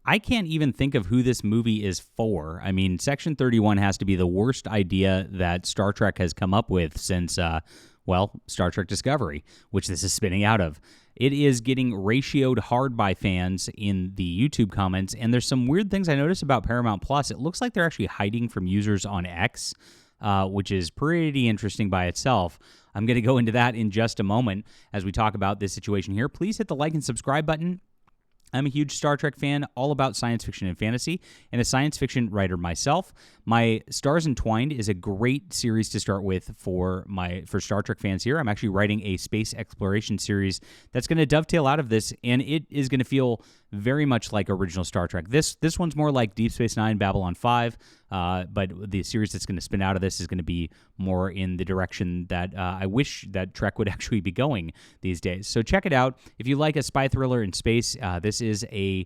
I can't even think of who this movie is for. I mean, Section 31 has to be the worst idea that Star Trek has come up with since, Star Trek Discovery, which this is spinning out of. It is getting ratioed hard by fans in the YouTube comments, and there's some weird things I noticed about Paramount Plus. It looks like they're actually hiding from users on X, which is pretty interesting by itself. I'm going to go into that in just a moment as we talk about this situation here. Please hit the like and subscribe button. I'm a huge Star Trek fan, all about science fiction and fantasy, and a science fiction writer myself. My Stars Entwined is a great series to start with for Star Trek fans here. I'm actually writing a space exploration series that's going to dovetail out of this, and it is going to feel very much like original Star Trek. This one's more like Deep Space Nine, Babylon 5, but the series that's going to spin out of this is going to be more in the direction that I wish that Trek would actually be going these days. So check it out. If you like a spy thriller in space, this is a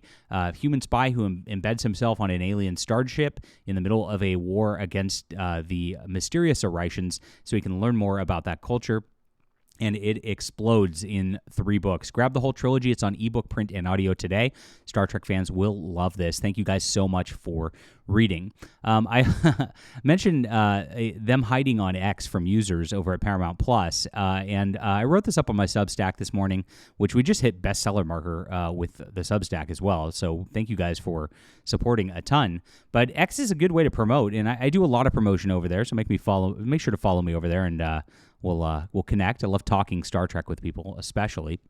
human spy who embeds himself on an alien starship in the middle of a war against the mysterious Arishans so he can learn more about that culture. And it explodes in 3 books. Grab the whole trilogy. It's on ebook, print, and audio today. Star Trek fans will love this. Thank you guys so much for reading. I mentioned them hiding on X from users over at Paramount Plus, and I wrote this up on my Substack this morning, which we just hit bestseller marker with the Substack as well. So thank you guys for supporting a ton. But X is a good way to promote, and I do a lot of promotion over there. So make sure to follow me over there, and we'll connect. I love talking Star Trek with people, especially.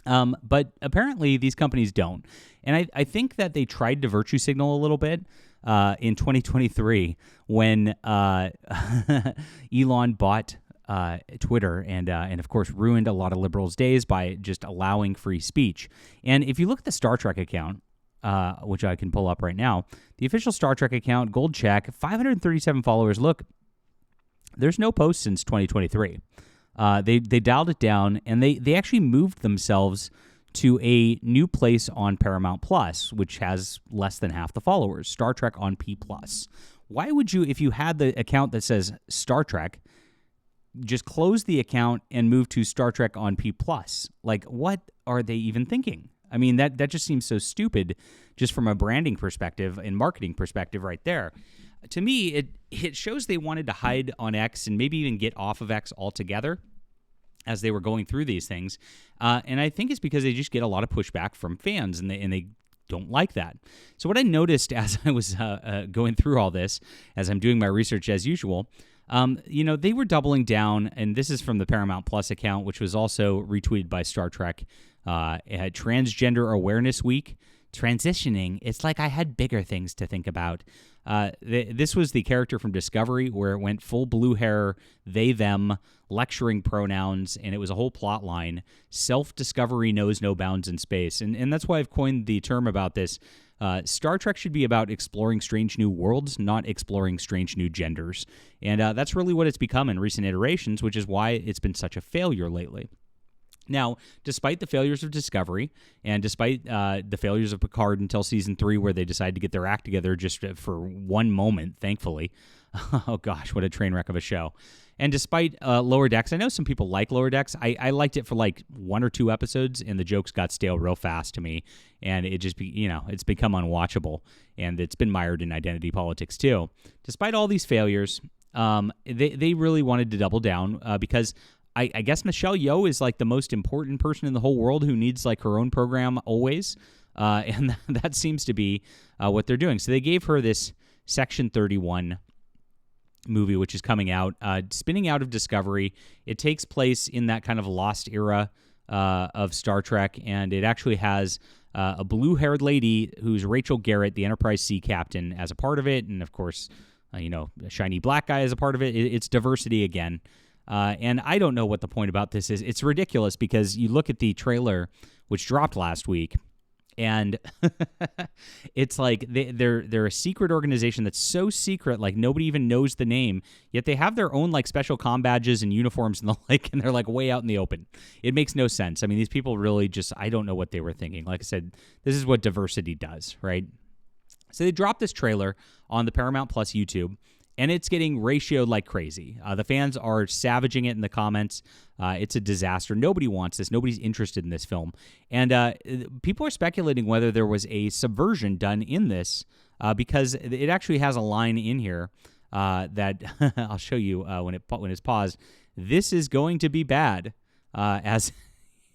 But apparently these companies don't. And I think that they tried to virtue signal a little bit in 2023 when Elon bought Twitter and of course ruined a lot of liberals' days by just allowing free speech. And if you look at the Star Trek account, which I can pull up right now, the official Star Trek account, gold check, 537 followers. Look, there's no post since 2023. They dialed it down, and they actually moved themselves to a new place on Paramount Plus, which has less than half the followers, Star Trek on P+. Why would you, if you had the account that says Star Trek, just close the account and move to Star Trek on P+? Like, what are they even thinking? I mean, that just seems so stupid just from a branding perspective and marketing perspective right there. To me, it shows they wanted to hide on X and maybe even get off of X altogether as they were going through these things. And I think it's because they just get a lot of pushback from fans, and they don't like that. So what I noticed as I was going through all this, as I'm doing my research as usual, they were doubling down, and this is from the Paramount Plus account, which was also retweeted by Star Trek. It had Transgender Awareness Week. Transitioning, it's like I had bigger things to think about. This was the character from Discovery where it went full blue hair, they, them, lecturing pronouns, and it was a whole plot line. Self-discovery knows no bounds in space. And that's why I've coined the term about this. Star Trek should be about exploring strange new worlds, not exploring strange new genders. And that's really what it's become in recent iterations, which is why it's been such a failure lately. Now, despite the failures of Discovery and despite the failures of Picard until season 3, where they decided to get their act together just for one moment, thankfully. Oh gosh, what a train wreck of a show. And despite Lower Decks, I know some people like Lower Decks. I liked it for like 1 or 2 episodes, and the jokes got stale real fast to me, and it just it's become unwatchable, and it's been mired in identity politics too. Despite all these failures, they really wanted to double down because I guess Michelle Yeoh is like the most important person in the whole world who needs like her own program always. And that seems to be what they're doing. So they gave her this Section 31 movie, which is coming out, spinning out of Discovery. It takes place in that kind of lost era of Star Trek. And it actually has a blue-haired lady who's Rachel Garrett, the Enterprise C captain, as a part of it. And of course, a shiny black guy as a part of it. It's diversity again. And I don't know what the point about this is. It's ridiculous because you look at the trailer, which dropped last week, and it's like they're a secret organization that's so secret, like nobody even knows the name, yet they have their own like special comm badges and uniforms and the like, and they're like way out in the open. It makes no sense. I mean, these people really just, I don't know what they were thinking. Like I said, this is what diversity does, right? So they dropped this trailer on the Paramount Plus YouTube. and it's getting ratioed like crazy. The fans are savaging it in the comments. It's a disaster. Nobody wants this. Nobody's interested in this film. And people are speculating whether there was a subversion done in this because it actually has a line in here that I'll show you when it's paused. This is going to be bad, as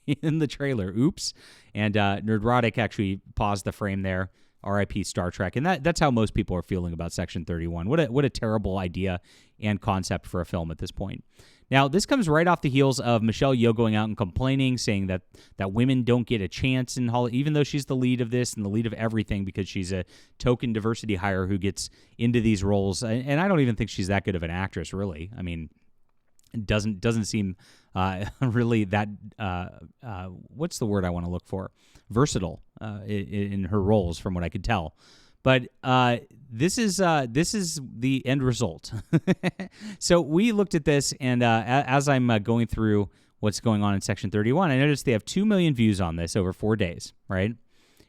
in the trailer. Oops. And Nerdrotic actually paused the frame there. R.I.P. Star Trek. And that's how most people are feeling about Section 31. What a terrible idea and concept for a film at this point. Now, this comes right off the heels of Michelle Yeoh going out and complaining, saying that women don't get a chance in Hollywood, even though she's the lead of this and the lead of everything, because she's a token diversity hire who gets into these roles. And I don't even think she's that good of an actress, really. I mean, it doesn't seem really that what's the word I want to look for? Versatile in her roles, from what I could tell. But this is the end result. So we looked at this, and as I'm going through what's going on in Section 31, I noticed they have 2 million views on this over 4 days, right?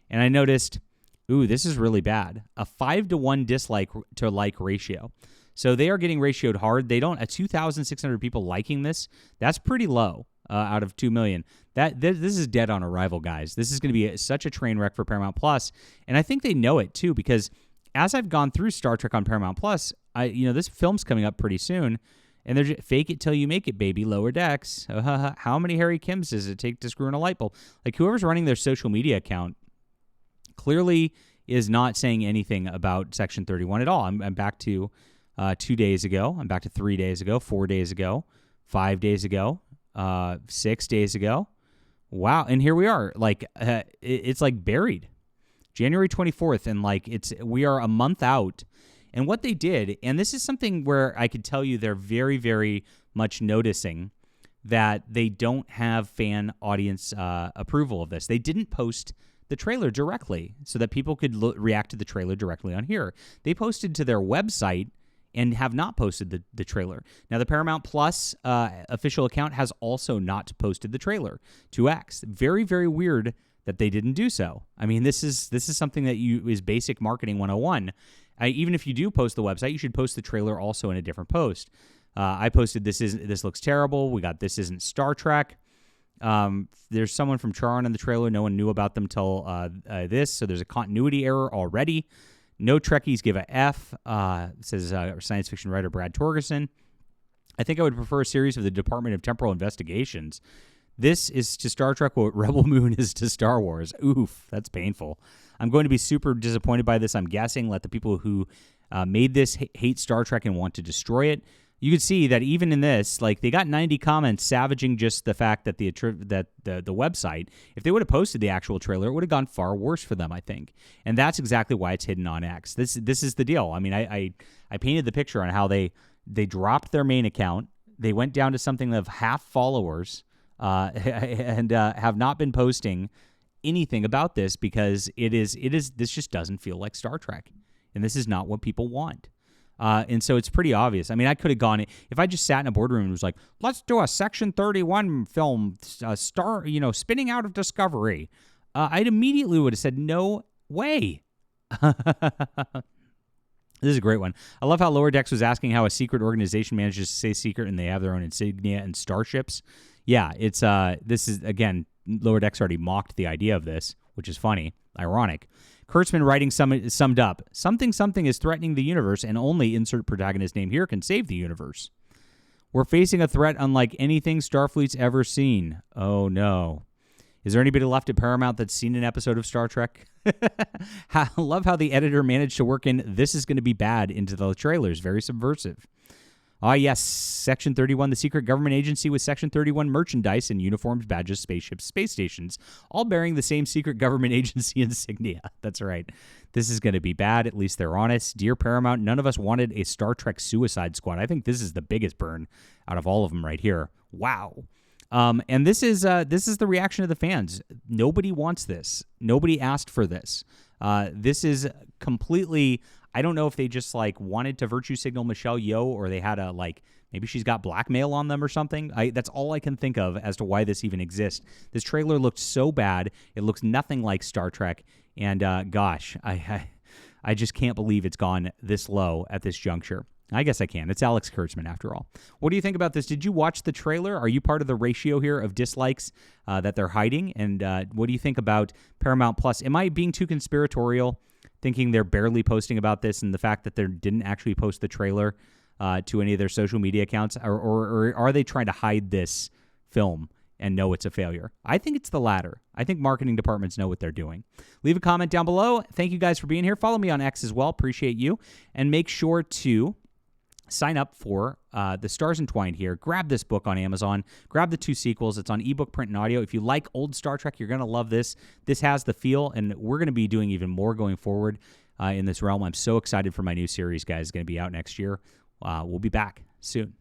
And I noticed, this is really bad. A 5-to-1 dislike to like ratio. So they are getting ratioed hard. They don't 2,600 people liking this. That's pretty low out of 2 million. This is dead on arrival, guys. This is going to be such a train wreck for Paramount Plus, and I think they know it too, because as I've gone through Star Trek on Paramount Plus, this film's coming up pretty soon, and they're just, fake it till you make it, baby. Lower Decks. How many Harry Kims does it take to screw in a light bulb? Like, whoever's running their social media account clearly is not saying anything about Section 31 at all. I'm back to 2 days ago. I'm back to 3 days ago, 4 days ago, 5 days ago, 6 days ago. Wow. And here we are. Like, it's like buried. January 24th. And like, we are a month out. And what they did, and this is something where I could tell you they're very, very much noticing that they don't have fan audience approval of this. They didn't post the trailer directly so that people could react to the trailer directly on here. They posted to their website and have not posted the trailer. Now, the Paramount Plus official account has also not posted the trailer to X. Very, very weird that they didn't do so. I mean, this is something that is basic marketing 101. Even if you do post the website, you should post the trailer also in a different post. I posted this looks terrible. We got this isn't Star Trek. There's someone from Charon in the trailer. No one knew about them till this, so there's a continuity error already. No Trekkies give a F, says science fiction writer Brad Torgerson. I think I would prefer a series of the Department of Temporal Investigations. This is to Star Trek what Rebel Moon is to Star Wars. Oof, that's painful. I'm going to be super disappointed by this, I'm guessing. Let the people who made this hate Star Trek and want to destroy it. You could see that even in this, like, they got 90 comments savaging just the fact that the website, if they would have posted the actual trailer, it would have gone far worse for them, I think. And that's exactly why it's hidden on X. This is the deal. I mean, I painted the picture on how they dropped their main account. They went down to something of half followers and have not been posting anything about this because this just doesn't feel like Star Trek. And this is not what people want. And so it's pretty obvious. I mean, I could have gone, if I just sat in a boardroom and was like, let's do a Section 31 film, spinning out of Discovery. I'd immediately would have said, no way. This is a great one. I love how Lower Decks was asking how a secret organization manages to stay secret and they have their own insignia and starships. Yeah, this is, again, Lower Decks already mocked the idea of this, which is funny, ironic. Kurtzman writing summed up, something is threatening the universe and only insert protagonist name here can save the universe. We're facing a threat unlike anything Starfleet's ever seen. Oh, no. Is there anybody left at Paramount that's seen an episode of Star Trek? I love how the editor managed to work in this is going to be bad into the trailers. Very subversive. Ah, yes, Section 31, the secret government agency with Section 31 merchandise and uniforms, badges, spaceships, space stations, all bearing the same secret government agency insignia. That's right. This is going to be bad. At least they're honest. Dear Paramount, none of us wanted a Star Trek Suicide Squad. I think this is the biggest burn out of all of them right here. Wow. And this is the reaction of the fans. Nobody wants this. Nobody asked for this. This is completely, I don't know if they just like wanted to virtue signal Michelle Yeoh or they had a maybe she's got blackmail on them or something. That's all I can think of as to why this even exists. This trailer looked so bad. It looks nothing like Star Trek. And gosh, I just can't believe it's gone this low at this juncture. I guess I can. It's Alex Kurtzman, after all. What do you think about this? Did you watch the trailer? Are you part of the ratio here of dislikes that they're hiding? And what do you think about Paramount Plus? Am I being too conspiratorial, thinking they're barely posting about this, and the fact that they didn't actually post the trailer to any of their social media accounts? Or are they trying to hide this film and know it's a failure? I think it's the latter. I think marketing departments know what they're doing. Leave a comment down below. Thank you guys for being here. Follow me on X as well. Appreciate you. And make sure to sign up for The Stars Entwined here. Grab this book on Amazon. Grab the 2 sequels. It's on ebook, print, and audio. If you like old Star Trek, you're going to love this. This has the feel, and we're going to be doing even more going forward in this realm. I'm so excited for my new series, guys. It's going to be out next year. We'll be back soon.